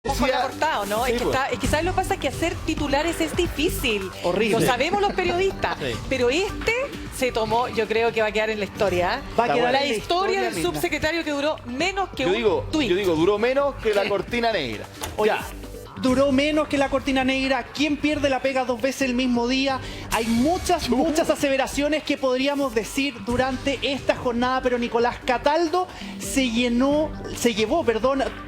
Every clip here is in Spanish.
Con la portada, ¿no? Sí, es que ¿sabes lo que pasa? Que hacer titulares es difícil. Horrible. Lo sabemos los periodistas. Sí. Pero este se tomó, yo creo que va a quedar en la historia. ¿Eh? Va a quedar la en la historia del misma. subsecretario que duró menos que Yo digo, duró menos que la cortina negra. Oye, Ya. duró menos que la cortina negra. ¿Quién pierde la pega 2 veces el mismo día? Hay muchas aseveraciones que podríamos decir durante esta jornada, pero Nicolás Cataldo se llevó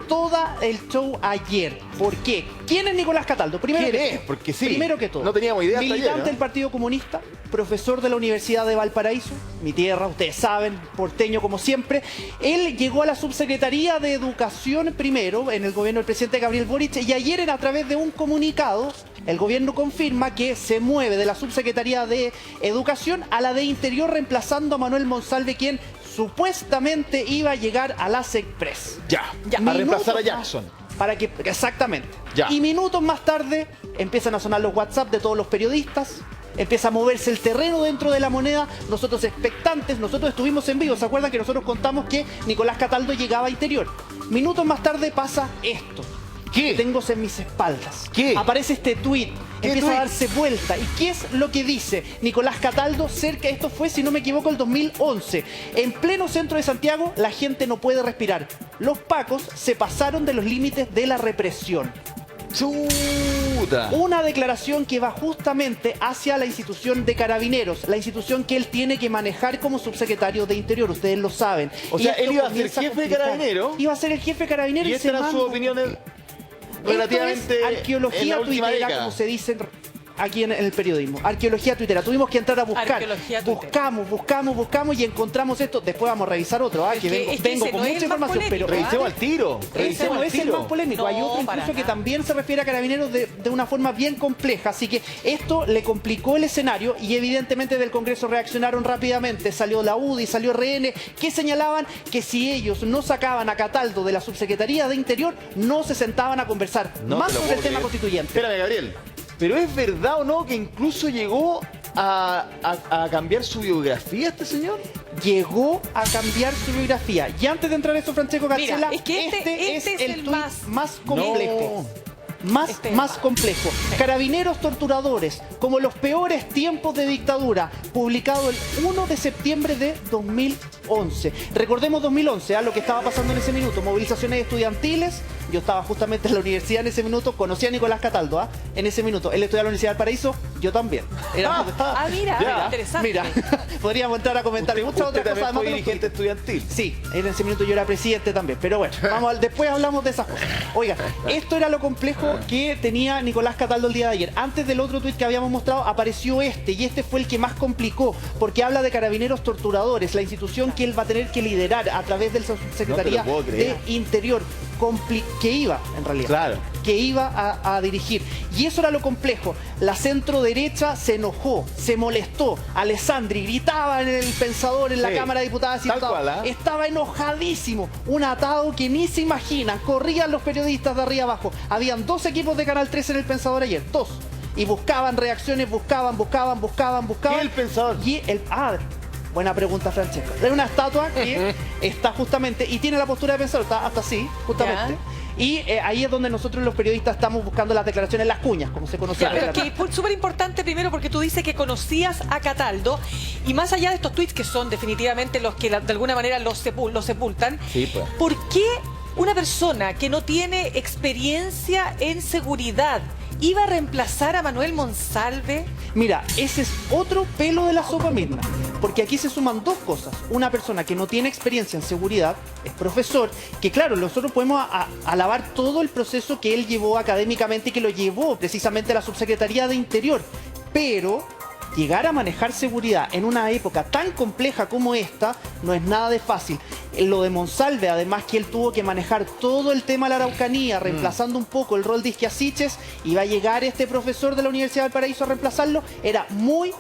todo el show ayer. ¿Por qué? ¿Quién es Nicolás Cataldo? ¿Quién es? Porque sí, Primero que todo, no teníamos idea hasta militante ayer, ¿no? del Partido Comunista, profesor de la Universidad de Valparaíso, mi tierra, ustedes saben, porteño como siempre. Él llegó a la subsecretaría de Educación primero en el gobierno del presidente Gabriel Boric, y ayer a través de un comunicado el gobierno confirma que se mueve de la subsecretaría de Educación a la de Interior, reemplazando a Manuel Monsalve, quien supuestamente iba a llegar a la SECPRES. Ya. A reemplazar a Jackson. Exactamente. Ya. Y minutos más tarde empiezan a sonar los WhatsApp de todos los periodistas, empieza a moverse el terreno dentro de la moneda, nosotros expectantes, nosotros estuvimos en vivo, ¿se acuerdan que nosotros contamos que Nicolás Cataldo llegaba a Interior? Minutos más tarde pasa esto. ¿Qué? Tengo en mis espaldas. ¿Qué? Aparece este tuit, empieza tuit? a darse vuelta. ¿Y qué es lo que dice Nicolás Cataldo? Esto fue, si no me equivoco, el 2011. En pleno centro de Santiago, la gente no puede respirar. Los pacos se pasaron de los límites de la represión. Chuta. Una declaración que va justamente hacia la institución de Carabineros, la institución que él tiene que manejar como subsecretario de Interior, ustedes lo saben. O Y sea, esto él iba a ser comienza jefe de complicar. Carabineros. Iba a ser el jefe de Carabineros Y y estas se eran sus manda. opiniones Esto relativamente es en arqueología la última tuitera, década. como se dice aquí en el periodismo. Arqueología tuitera. Tuvimos que entrar a buscar. Arqueología tuitera. Buscamos y encontramos esto. Después vamos a revisar otro, que vengo ese con no es mucha el más información, polémico, pero Revisemos al tiro. ese Revisemos no al es el tiro. más polémico. Hay No, otro para incluso que nada. también se refiere a Carabineros de una forma bien compleja. Así que esto le complicó el escenario y evidentemente del Congreso reaccionaron rápidamente. Salió la UDI, salió RN, que señalaban que si ellos no sacaban a Cataldo de la Subsecretaría de Interior, no se sentaban a conversar No más te lo sobre el puedo tema creer. constituyente. Espérame, Gabriel. ¿Pero es verdad o no que incluso llegó a cambiar su biografía este señor? Llegó a cambiar su biografía. Y antes de entrar en eso, Francesco Mira, Garcela, es que este es el tuit más- complejo. No. Más complejo. Carabineros torturadores, como los peores tiempos de dictadura, publicado el 1 de septiembre de 2011. Recordemos 2011, lo que estaba pasando en ese minuto, movilizaciones estudiantiles. Yo estaba justamente en la universidad en ese minuto, conocí a Nicolás Cataldo, en ese minuto. Él estudiaba en la Universidad del Paraíso, yo también. Mira, Ya. interesante. Mira, podríamos entrar a comentar muchas otras cosas. también además fue de los dirigente estudiantil. Sí, en ese minuto yo era presidente también, pero bueno, después hablamos de esas cosas. Oiga, esto era lo complejo que tenía Nicolás Cataldo el día de ayer. Antes del otro tuit que habíamos mostrado, apareció y este fue el que más complicó, porque habla de Carabineros torturadores, la institución que él va a tener que liderar a través de la Secretaría No te lo puedo de creer. Interior, que iba, en realidad. Claro. Que iba a dirigir. Y eso era lo complejo. La centro derecha se enojó, se molestó. Alessandri gritaba en el Pensador, en la Sí, Cámara de Diputadas y tal Diputados. cual, ¿ah? Estaba enojadísimo. Un atado que ni se imaginan. Corrían los periodistas de arriba abajo. Habían 2 equipos de Canal 13 en el Pensador ayer. 2. Y buscaban reacciones, buscaban. ¿Qué es el Pensador? Buena pregunta, Francesco. Es una estatua que está justamente, y tiene la postura de Pensador, está hasta así, justamente. Y ahí es donde nosotros los periodistas estamos buscando las declaraciones, las cuñas, como se conocía. Ya, pero que es súper importante primero porque tú dices que conocías a Cataldo y más allá de estos tweets que son definitivamente los que de alguna manera los sepultan, Sí, pues. ¿por qué una persona que no tiene experiencia en seguridad iba a reemplazar a Manuel Monsalve? Mira, ese es otro pelo de la sopa misma, porque aquí se suman 2 cosas. Una persona que no tiene experiencia en seguridad, es profesor, que claro, nosotros podemos alabar todo el proceso que él llevó académicamente y que lo llevó precisamente a la Subsecretaría de Interior, pero llegar a manejar seguridad en una época tan compleja como esta no es nada de fácil. Lo de Monsalve, además que él tuvo que manejar todo el tema de la Araucanía, reemplazando un poco el rol de Isquiasiches, y va a llegar este profesor de la Universidad del Paraíso a reemplazarlo, era muy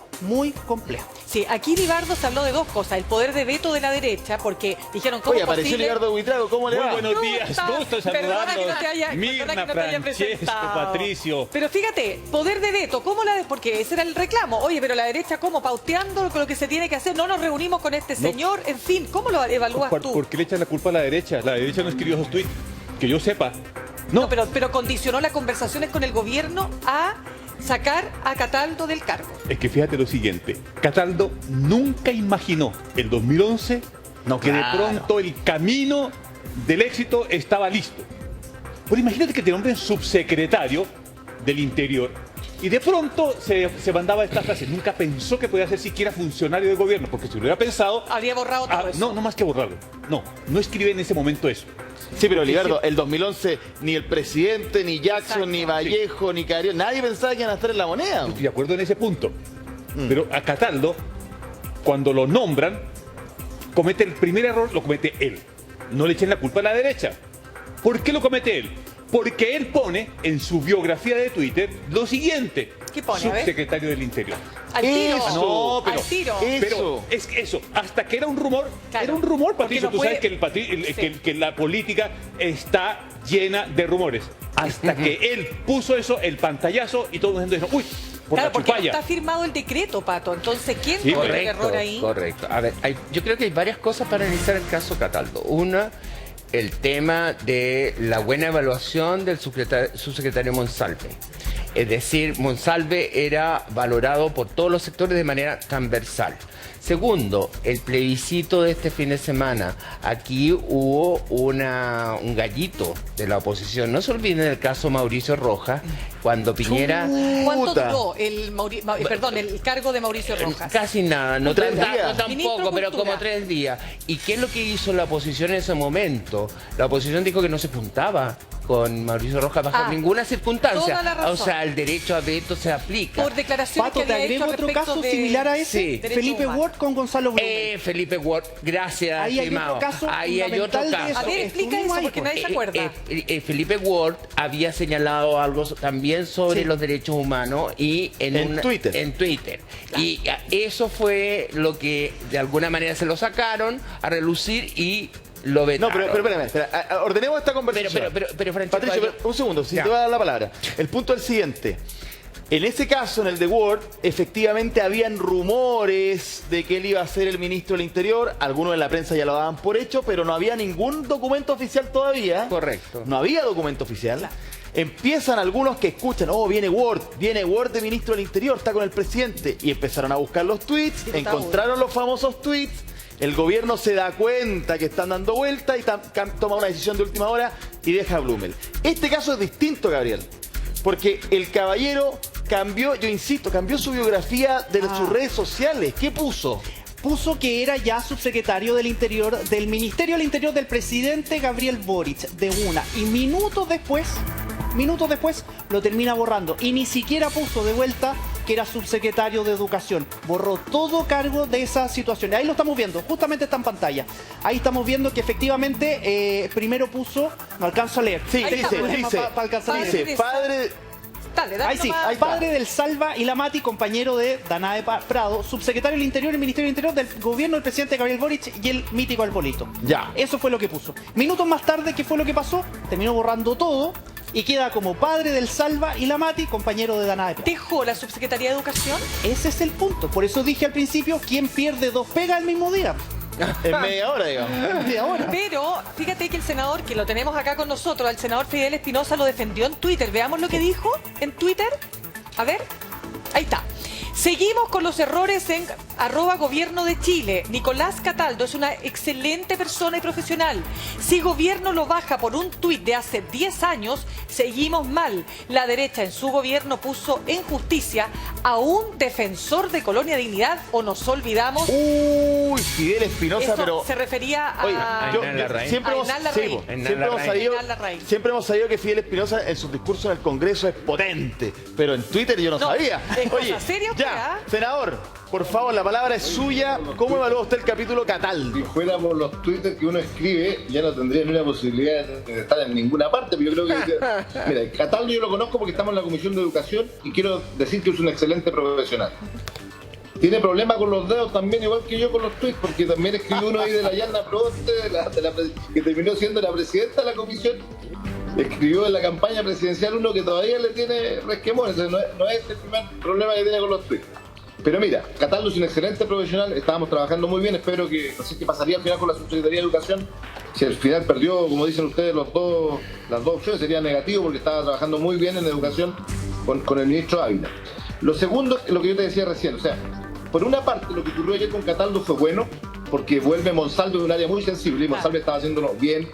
complejo. Sí, aquí Libardo se habló de 2 cosas, el poder de veto de la derecha, porque dijeron cómo Oye, es apareció posible? Ligardo Buitrago, ¿cómo le Muy va? buenos ¿Cómo días, estás? gusto Perdona saludarlos. que no te haya Mirna, Francesco, presentado. Patricio. Pero fíjate, poder de veto, ¿cómo porque ese era el reclamo? Oye, pero la derecha, ¿cómo? Pauteando con lo que se tiene que hacer, no nos reunimos con este señor, en fin, ¿cómo lo evalúas tú? ¿Por qué le echan la culpa a la derecha? La derecha no escribió esos tweets. Que yo sepa. No, pero condicionó las conversaciones con el gobierno a sacar a Cataldo del cargo. Es que fíjate lo siguiente, Cataldo nunca imaginó el 2011 que de pronto el camino del éxito estaba listo. Pues imagínate que te nombren subsecretario del Interior y de pronto se mandaba esta frase, nunca pensó que podía ser siquiera funcionario de gobierno, porque si lo hubiera pensado... Habría borrado todo eso. No más que borrarlo. No escribe en ese momento eso. Sí, pero Ligardo, el 2011 ni el presidente, ni Jackson, Exacto. ni Vallejo, ni Carrión, nadie pensaba que iban a estar en la moneda. Estoy de acuerdo en ese punto. Pero a Cataldo, cuando lo nombran, comete el primer error, lo comete él. No le echen la culpa a la derecha. ¿Por qué lo comete él? Porque él pone en su biografía de Twitter lo siguiente. ¿Qué pone? A ver. Subsecretario del Interior. Al tiro. No, pero- Al tiro. Pero es que eso, hasta que era un rumor, Claro. era un rumor, Porque Patricio. no Tú puede- sabes que la política está llena de rumores. Hasta que él puso eso, el pantallazo, y todo el mundo dijo, uy, por Claro, la porque no chupalla. está firmado el decreto, Pato. Entonces, ¿quién Sí, cometió el error ahí? Correcto. A ver, yo creo que hay varias cosas para analizar el caso Cataldo. Una, el tema de la buena evaluación del subsecretario Monsalve. Es decir, Monsalve era valorado por todos los sectores de manera transversal. Segundo, el plebiscito de este fin de semana. Aquí hubo un gallito de la oposición. No se olviden del caso Mauricio Rojas, cuando Piñera... ¿Cuánto Puta. duró el cargo de Mauricio Rojas? Casi nada, no, 3 días. no Ministro tampoco, pero Cultura. como 3 días. ¿Y qué es lo que hizo la oposición en ese momento? La oposición dijo que no se juntaba con Mauricio Rojas bajo ninguna circunstancia. toda la razón. O sea, el derecho a veto se aplica. Por declaraciones Pato, que te había hecho agrego otro respecto caso de... similar a ese. Sí. Derechos Felipe humanos. Ward con Gonzalo Blumen. Felipe Ward, gracias, Ahí hay estimado. otro caso Ahí hay otro fundamental de caso. A ver, explica Estuvimos eso, ahí, porque nadie se acuerda. Felipe Ward había señalado algo también sobre Sí. los derechos humanos y En Twitter. En Twitter. Y eso fue lo que de alguna manera se lo sacaron a relucir y lo No, vetaron. pero espérame. Ordenemos esta conversación. Pero Francisco, Patricio, pero un segundo, si Ya. te voy a dar la palabra. El punto es el siguiente. En ese caso, en el de Ward, efectivamente habían rumores de que él iba a ser el ministro del Interior. Algunos en la prensa ya lo daban por hecho, pero no había ningún documento oficial todavía. Correcto. No había documento oficial. Claro. Empiezan algunos que escuchan, viene Ward de ministro del Interior, está con el presidente. Y empezaron a buscar los tweets, Diputado. encontraron los famosos tweets. El gobierno se da cuenta que están dando vuelta y toma una decisión de última hora y deja a Blumel. Este caso es distinto, Gabriel, porque el caballero cambió, yo insisto, cambió su biografía de sus redes sociales. ¿Qué puso? Puso que era ya subsecretario del Interior, del Ministerio del Interior del presidente Gabriel Boric, de una. Y minutos después, lo termina borrando. Y ni siquiera puso de vuelta que era subsecretario de Educación. Borró todo cargo de esa situación. Ahí lo estamos viendo, justamente está en pantalla. Ahí estamos viendo que efectivamente primero puso, no alcanzo a leer. Sí, Ahí está, dice, para alcanzar a leer. dice, padre... Dale, Ahí sí, nomás. ahí está. padre del Salva y Lamati, compañero de Danae Prado, subsecretario del Interior y Ministerio del Interior del gobierno del presidente Gabriel Boric y el mítico Albolito. Ya. Eso fue lo que puso. Minutos más tarde, ¿qué fue lo que pasó? Terminó borrando todo y queda como padre del Salva y Lamati, compañero de Danae Prado. ¿Dejó la Subsecretaría de Educación? Ese es el punto. Por eso dije al principio, ¿quién pierde dos pegas el mismo día? En media hora, digamos. De ahora. Pero fíjate que el senador, que lo tenemos acá con nosotros, el senador Fidel Espinosa lo defendió en Twitter. Veamos lo que dijo en Twitter. A ver, ahí está. Seguimos con los errores en @gobierno de Chile. Nicolás Cataldo es una excelente persona y profesional. Si gobierno lo baja por un tuit de hace 10 años, seguimos mal. La derecha en su gobierno puso en justicia a un defensor de Colonia Dignidad, o nos olvidamos. Uy, Fidel Espinosa, Eso pero... se refería a... Oye, Hernán Larraín. siempre hemos, Hernán Larraín. sí, po, Hernán siempre hemos Larraín. sabido, Hernán Larraín. siempre hemos sabido que Fidel Espinosa en sus discursos en el Congreso es potente, pero en Twitter yo no No, sabía. es cosa seria usted, ya, ¿ah? senador, por favor, la palabra es suya. ¿Cómo evalúa usted el capítulo Cataldo? Si fuera por los Twitter que uno escribe, ya no tendría ni una posibilidad de estar en ninguna parte, pero yo creo que... Mira, Cataldo yo lo conozco porque estamos en la Comisión de Educación y quiero decir que es un excelente profesional. Tiene problemas con los dedos también, igual que yo con los tweets, porque también escribió uno ahí de la Yalna Proboste, que terminó siendo la presidenta de la comisión. Escribió en la campaña presidencial uno que todavía le tiene resquemores, no es el primer problema que tiene con los tweets. Pero mira, Cataldo es un excelente profesional, estábamos trabajando muy bien, espero que, no sé qué pasaría al final con la Subsecretaría de Educación, si al final perdió, como dicen ustedes, las dos opciones, sería negativo porque estaba trabajando muy bien en educación con el ministro Ávila. Lo segundo, lo que yo te decía recién, o sea, por una parte lo que ocurrió ayer con Cataldo fue bueno, porque vuelve Monsalve de un área muy sensible y Monsalve estaba haciéndolo bien.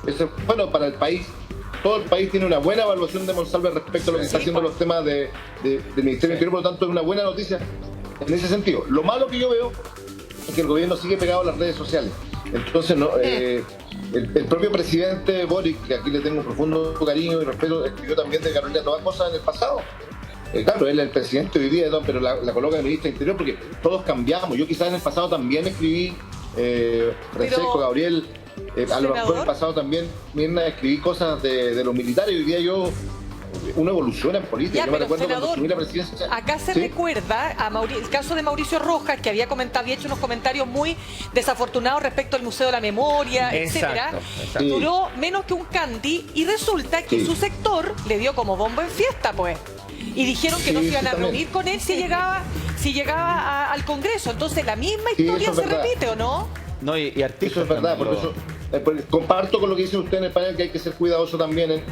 Eso es bueno para el país. Todo el país tiene una buena evaluación de Monsalve respecto a lo que está haciendo los temas del Ministerio Interior, por lo tanto es una buena noticia en ese sentido. Lo malo que yo veo es que el gobierno sigue pegado a las redes sociales. Entonces, el propio presidente Boric, que aquí le tengo profundo cariño y respeto, escribió también de Carolina Toá cosas en el pasado. Claro, él es el presidente hoy día, pero la coloca de ministra de Interior porque todos cambiamos. Yo quizás en el pasado también escribí, Francesco, Gabriel, a lo mejor en el pasado también, Mirna, escribí cosas de los militares. Hoy día uno evoluciona en política. Ya, yo me pero, recuerdo senador, cuando asumí la presidencia. acá se ¿Sí? recuerda el caso de Mauricio Rojas, que había hecho unos comentarios muy desafortunados respecto al Museo de la Memoria, etcétera. Exacto. Duró menos que un candy y resulta que su sector le dio como bombo en fiesta, pues. Y dijeron que no se iban a reunir con él si llegaba al Congreso. Entonces la misma historia se repite, ¿o no? No, y artistas. Eso es verdad, también, porque comparto con lo que dice usted en el panel, que hay que ser cuidadoso también en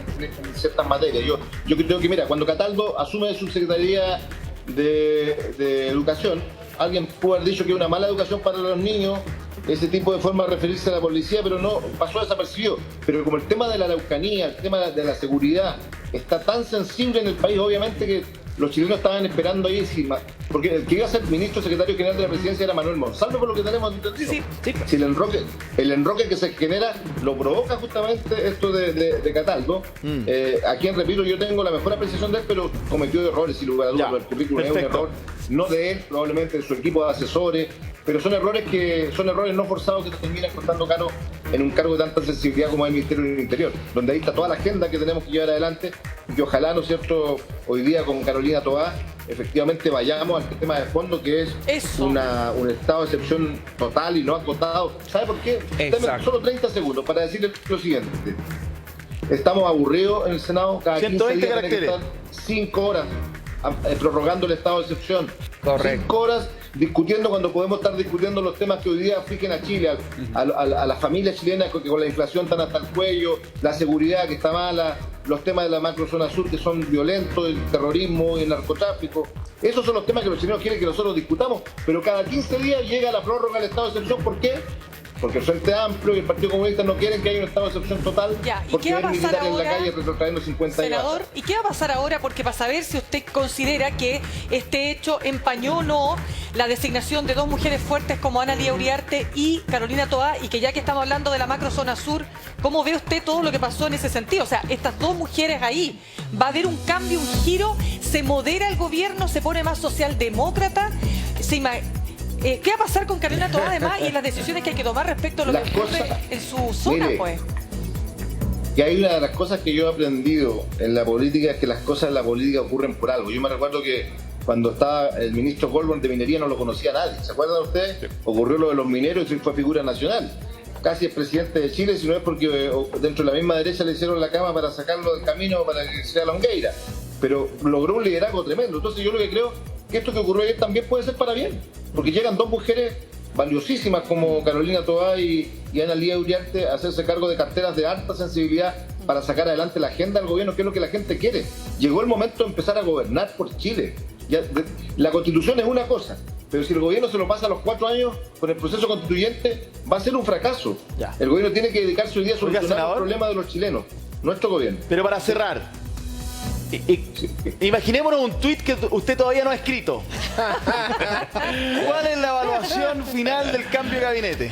ciertas materias. Yo creo que, mira, cuando Cataldo asume su Secretaría de Educación, alguien pudo haber dicho que es una mala educación para los niños, ese tipo de forma de referirse a la policía, pero no, pasó desapercibido. Pero como el tema de la Araucanía, el tema de la seguridad, está tan sensible en el país, obviamente que los chilenos estaban esperando ahí, porque el que iba a ser ministro secretario general de la presidencia era Manuel Monsalve, por lo que tenemos entendido. Sí. Si el enroque que se genera lo provoca justamente esto de Cataldo, a quien, repito, yo tengo la mejor apreciación de él, pero cometió errores, sin lugar a dudas. El currículum es un error, no de él, probablemente de su equipo de asesores, pero son errores no forzados que te terminan costando caro en un cargo de tanta sensibilidad como es el Ministerio del Interior, donde ahí está toda la agenda que tenemos que llevar adelante y que ojalá, ¿no es cierto?, hoy día con Carolina Toá, efectivamente vayamos al tema de fondo, que es un estado de excepción total y no acotado. ¿Sabe por qué? Dame solo 30 segundos para decirle lo siguiente. Estamos aburridos en el Senado, cada 15 días tiene que estar 5 horas prorrogando el estado de excepción. Correcto. 5 horas discutiendo cuando podemos estar discutiendo los temas que hoy día afligen a Chile, a las familias chilenas que con la inflación están hasta el cuello, la seguridad que está mala, los temas de la macrozona sur que son violentos, el terrorismo y el narcotráfico. Esos son los temas que los chilenos quieren que nosotros discutamos, pero cada 15 días llega la prórroga del estado de excepción. ¿Por qué? Porque el Frente Amplio y el Partido Comunista no quieren que haya un estado de excepción total. Ya, ¿y porque qué va a hay pasar militares en la ahora, calle retrotrayendo 50 años. senador? ¿Y qué va a pasar ahora? Porque para saber si usted considera que este hecho empañó o no la designación de dos mujeres fuertes como Ana Lía Uriarte y Carolina Toá, y que ya que estamos hablando de la macrozona sur, ¿cómo ve usted todo lo que pasó en ese sentido? O sea, estas dos mujeres ahí, ¿va a haber un cambio, un giro? ¿Se modera el gobierno? ¿Se pone más socialdemócrata? ¿Qué va a pasar con Carolina Toá además y en las decisiones que hay que tomar respecto a lo que ocurre en su zona, pues? Y hay una de las cosas que yo he aprendido en la política, es que las cosas en la política ocurren por algo. Yo me recuerdo que cuando estaba el ministro Goldberg de Minería no lo conocía nadie. ¿Se acuerdan ustedes? Sí. Ocurrió lo de los mineros y fue figura nacional. Casi es presidente de Chile, si no es porque dentro de la misma derecha le hicieron la cama para sacarlo del camino para que sea Longueira. Pero logró un liderazgo tremendo. Entonces yo lo que creo que esto que ocurrió ayer también puede ser para bien, porque llegan dos mujeres valiosísimas como Carolina Toá y Ana Lía Uriarte a hacerse cargo de carteras de alta sensibilidad para sacar adelante la agenda del gobierno, que es lo que la gente quiere. Llegó el momento de empezar a gobernar por Chile. La Constitución es una cosa, pero si el gobierno se lo pasa a los 4 años con el proceso constituyente, va a ser un fracaso. El gobierno tiene que dedicarse hoy día a solucionar los problemas de los chilenos, nuestro gobierno. Pero para cerrar, imaginémonos un tuit que usted todavía no ha escrito. ¿Cuál es la evaluación final del cambio de gabinete?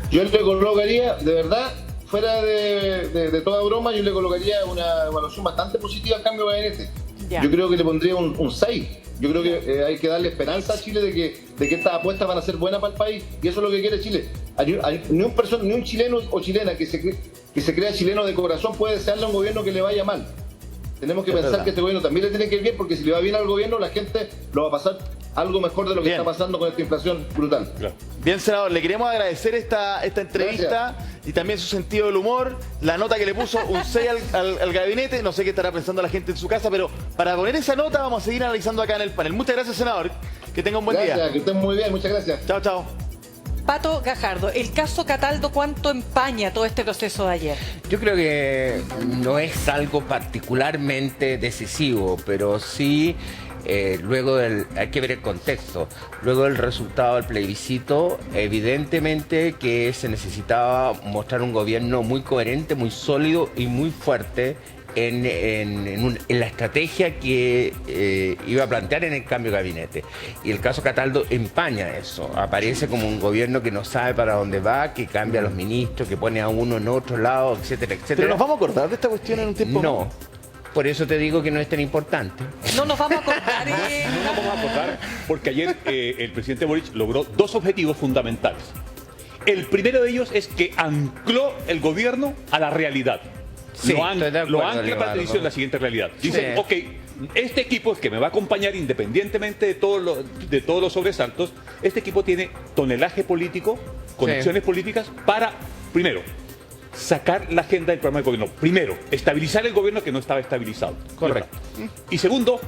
Yo le colocaría, de verdad, fuera de toda broma, yo le colocaría una evaluación bastante positiva al cambio de gabinete. Yo creo que le pondría un 6. Yo creo que hay que darle esperanza a Chile de que estas apuestas van a ser buenas para el país. Y eso es lo que quiere Chile. Ni un chileno o chilena que se crea chileno de corazón puede desearle a un gobierno que le vaya mal. Tenemos que pensar que este gobierno también le tiene que ir bien, porque si le va bien al gobierno, la gente lo va a pasar algo mejor de lo que está pasando con esta inflación brutal. Bien, senador, le queremos agradecer esta entrevista. Gracias. Y también su sentido del humor, la nota que le puso un 6 al gabinete. No sé qué estará pensando la gente en su casa, pero para poner esa nota vamos a seguir analizando acá en el panel. Muchas gracias, senador. Que tenga un buen día. Gracias, que estén muy bien. Muchas gracias. Chao, chao. Pato Gajardo, el caso Cataldo, ¿cuánto empaña todo este proceso de ayer? Yo creo que no es algo particularmente decisivo, pero sí, hay que ver el contexto. Luego del resultado del plebiscito, evidentemente que se necesitaba mostrar un gobierno muy coherente, muy sólido y muy fuerte en la estrategia que iba a plantear en el cambio de gabinete. Y el caso Cataldo empaña eso. Aparece como un gobierno que no sabe para dónde va, que cambia a los ministros, que pone a uno en otro lado, etcétera, etcétera. ¿Pero nos vamos a acordar de esta cuestión en un tiempo? No. Por eso te digo que no es tan importante. No nos vamos a acordar. No nos vamos a acordar porque ayer el presidente Boric logró dos objetivos fundamentales. El primero de ellos es que ancló el gobierno a la realidad. Sí, lo estoy de acuerdo, ancla para Libardo. televisión la siguiente realidad. Dice, Sí. ok, este equipo es que me va a acompañar independientemente de todos los sobresaltos. Este equipo tiene tonelaje político, conexiones políticas para, primero, sacar la agenda del programa de gobierno. Primero, estabilizar el gobierno que no estaba estabilizado. Correcto. Y segundo,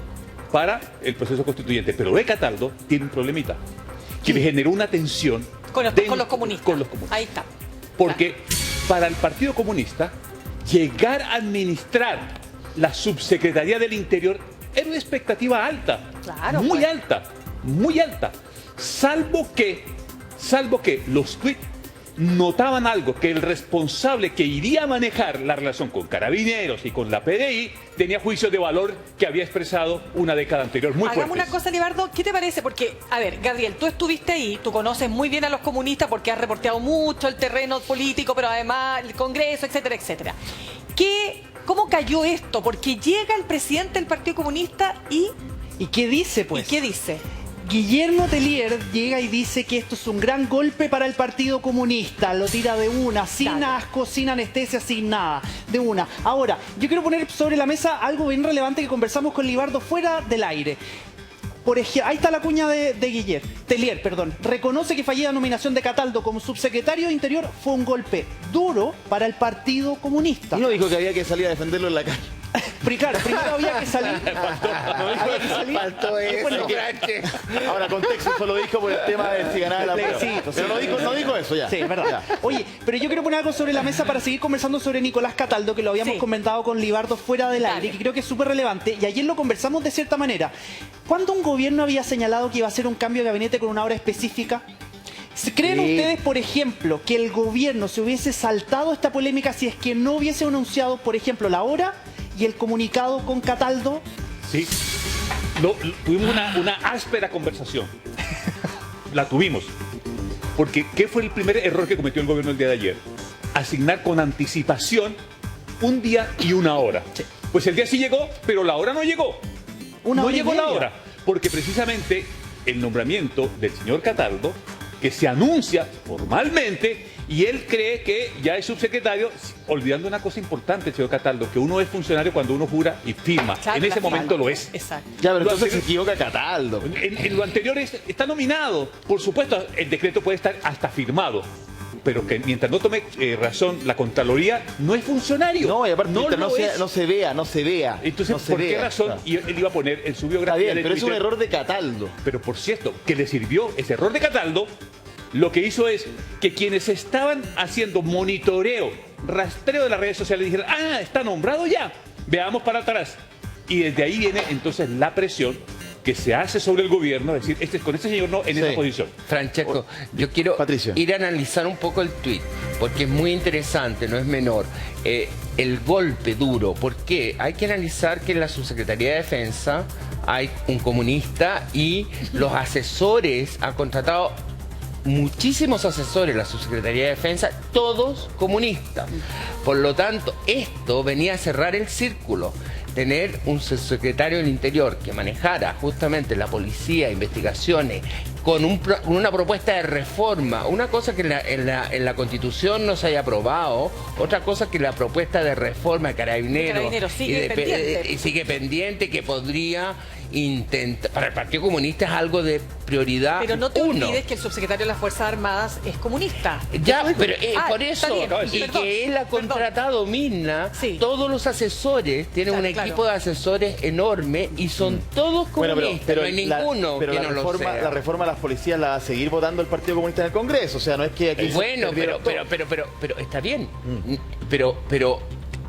para el proceso constituyente. Pero de Cataldo tiene un problemita, que le generó una tensión Con los comunistas. Con los comunistas. Ahí está. Porque para el Partido Comunista, llegar a administrar la subsecretaría del Interior era una expectativa alta. Claro, muy pues. alta, muy alta. Salvo que los tweets notaban algo, que el responsable que iría a manejar la relación con Carabineros y con la PDI tenía juicios de valor que había expresado una década anterior muy Hagamos fuertes. una cosa, Libardo, ¿qué te parece? Porque, a ver, Gabriel, tú estuviste ahí, tú conoces muy bien a los comunistas porque has reporteado mucho el terreno político, pero además el Congreso, etcétera, etcétera. ¿Cómo cayó esto? Porque llega el presidente del Partido Comunista ¿Y qué dice, pues? ¿y qué dice? Guillermo Tellier llega y dice que esto es un gran golpe para el Partido Comunista. Lo tira de una, sin Claro. asco, sin anestesia, sin nada. De una. Ahora, yo quiero poner sobre la mesa algo bien relevante que conversamos con Libardo fuera del aire. Por ejemplo, ahí está la cuña de Tellier, perdón. Reconoce que fallida nominación de Cataldo como subsecretario de Interior fue un golpe duro para el Partido Comunista. Y no dijo que había que salir a defenderlo en la calle. Claro, primero había que salir. Había que salir. Faltó eso, Bueno, Franche. Ahora, contexto, eso lo dijo por el tema de si ganaba la prueba. Plebiscito, Pero sí. no dijo eso ya. Sí, es verdad. Oye, pero yo quiero poner algo sobre la mesa para seguir conversando sobre Nicolás Cataldo, que lo habíamos Sí. comentado con Libardo fuera del aire, Dale. que creo que es súper relevante, y ayer lo conversamos de cierta manera. ¿Cuándo un gobierno había señalado que iba a hacer un cambio de gabinete con una hora específica? ¿Creen Sí. ustedes, por ejemplo, que el gobierno se hubiese saltado esta polémica si es que no hubiese anunciado, por ejemplo, la hora y el comunicado con Cataldo? Sí. Tuvimos una áspera conversación. La tuvimos. Porque, ¿qué fue el primer error que cometió el gobierno el día de ayer? Asignar con anticipación un día y una hora. Sí. Pues el día sí llegó, pero la hora no llegó. Una no hora y llegó la media. hora. Porque precisamente el nombramiento del señor Cataldo, que se anuncia formalmente, y él cree que ya es subsecretario, olvidando una cosa importante, señor Cataldo, que uno es funcionario cuando uno jura y firma. Claro, En ese la momento firma. lo es. Exacto. Ya, pero Lo entonces se anterior- equivoca Cataldo. En lo anterior está nominado. Por supuesto, el decreto puede estar hasta firmado. Pero que mientras no tome razón la Contraloría, no es funcionario. No, y aparte no no lo es. se vea. Entonces, no se ¿por qué vea. razón? Claro. Y él iba a poner en su Está biografía bien, de pero es un Twitter. error de Cataldo. Pero por cierto, que le sirvió ese error de Cataldo, lo que hizo es que quienes estaban haciendo monitoreo, rastreo de las redes sociales, dijeron, está nombrado ya, veamos para atrás. Y desde ahí viene entonces la presión que se hace sobre el gobierno, decir, con este señor no, en Sí. esa posición. Francesco, yo quiero Patricio. ir a analizar un poco el tuit, porque es muy interesante, no es menor. El golpe duro, ¿por qué? Hay que analizar que en la Subsecretaría de Defensa hay un comunista y los asesores han contratado muchísimos asesores la Subsecretaría de Defensa, todos comunistas. Por lo tanto, esto venía a cerrar el círculo. Tener un subsecretario del Interior que manejara justamente la policía, investigaciones, con una propuesta de reforma, una cosa que en la Constitución no se haya aprobado, otra cosa que la propuesta de reforma de Carabineros sigue pendiente. sigue pendiente, que podría intentar, para el Partido Comunista es algo de prioridad Pero no te 1. olvides que el subsecretario de las Fuerzas Armadas es comunista. Ya, pero por está eso, bien, y perdón, que él ha contratado Mirna, Sí. todos los asesores, tienen Claro, un equipo claro. de asesores enorme y son todos Bueno, comunistas, no hay ninguno pero que la no lo reforma, sea. la reforma a las policías la va a seguir votando el Partido Comunista en el Congreso. O sea, no es que aquí... Bueno, perdieron todo. pero está bien. Pero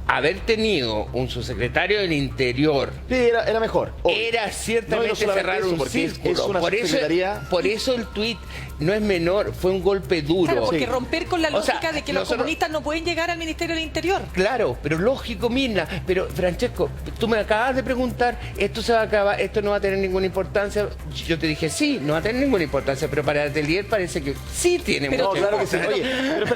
haber tenido un subsecretario del Interior Sí, era mejor. obvio. era No, y no ciertamente solamente cerrar eso, un porque es círculo. una subsecretaría- por eso el tuit no es menor, fue un golpe duro. Claro, porque Sí. romper con la O sea, lógica de que los nosotros- comunistas no pueden llegar al Ministerio del Interior. Claro, pero lógico, Mirna. Pero, Francesco, tú me acabas de preguntar, esto se va a acabar, esto no va a tener ninguna importancia. Yo te dije, sí, no va a tener ninguna importancia, pero para Atelier parece que sí tiene Pero No, mucha claro que sí. importancia. Oye, pero